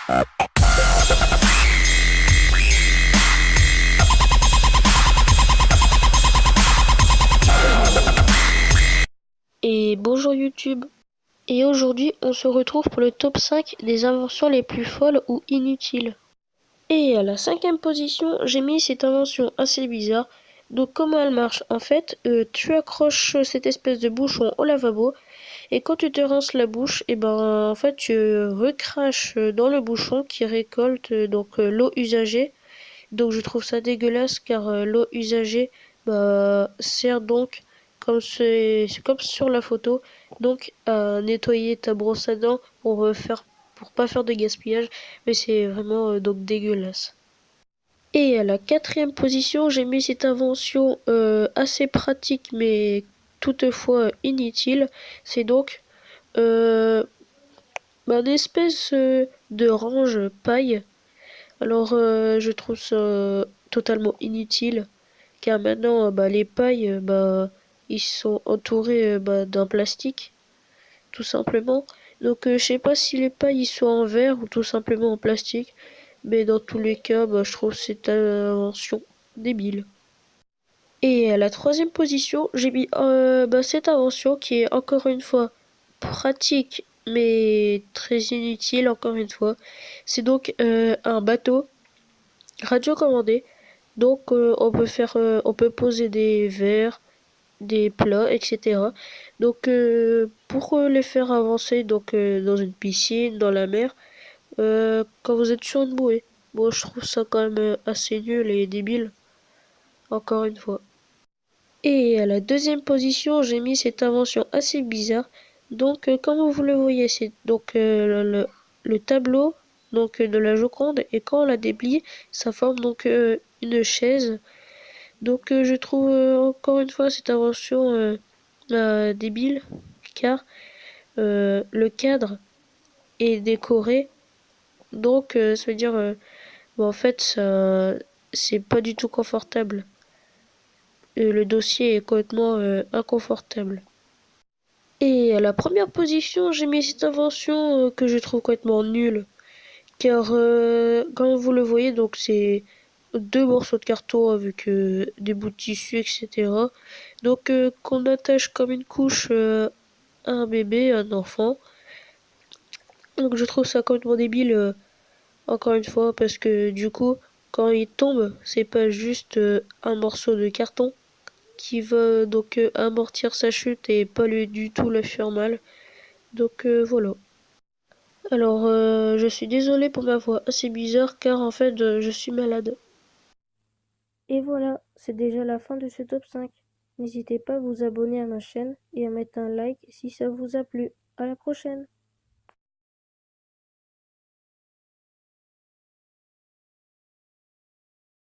Et bonjour YouTube. Et aujourd'hui, on se retrouve pour le top 5 des inventions les plus folles ou inutiles. Et à la cinquième position, j'ai mis cette invention assez bizarre. Donc comment elle marche? En fait, tu accroches cette espèce de bouchon au lavabo et quand tu te rinces la bouche, et ben en fait tu recraches dans le bouchon qui récolte l'eau usagée. Donc je trouve ça dégueulasse car l'eau usagée sert donc c'est comme sur la photo donc à nettoyer ta brosse à dents pour pas faire de gaspillage, mais c'est vraiment donc dégueulasse. Et à la quatrième position, j'ai mis cette invention assez pratique mais toutefois inutile. C'est donc euh, une espèce de range paille. Alors je trouve ça totalement inutile car maintenant les pailles ils sont entourés d'un plastique tout simplement. Donc je sais pas si les pailles ils sont en verre ou tout simplement en plastique, mais dans tous les cas je trouve cette invention débile. Et à la troisième position, j'ai mis cette invention qui est encore une fois pratique mais très inutile encore une fois. C'est donc un bateau radiocommandé. Donc on peut poser des verres, des plats, etc. Donc pour les faire avancer dans une piscine, dans la mer, quand vous êtes sur une bouée. Bon, je trouve ça quand même assez nul et débile, encore une fois. Et à la deuxième position, j'ai mis cette invention assez bizarre. Donc, comme vous le voyez, c'est donc le tableau de la Joconde et quand on la déplie, ça forme donc une chaise. Donc, je trouve encore une fois cette invention débile car le cadre est décoré. Donc, ça veut dire en fait, ça c'est pas du tout confortable. Le dossier est complètement inconfortable. Et à la première position, j'ai mis cette invention que je trouve complètement nulle. Car comme vous le voyez, donc c'est deux morceaux de carton avec des bouts de tissu, etc. Donc qu'on attache comme une couche à un bébé, un enfant. Donc je trouve ça complètement débile, encore une fois, parce que du coup, quand il tombe, c'est pas juste un morceau de carton qui va donc amortir sa chute et pas lui du tout la faire mal. Donc voilà. Alors je suis désolée pour ma voix assez bizarre car en fait je suis malade. Et voilà, c'est déjà la fin de ce top 5. N'hésitez pas à vous abonner à ma chaîne et à mettre un like si ça vous a plu. À la prochaine!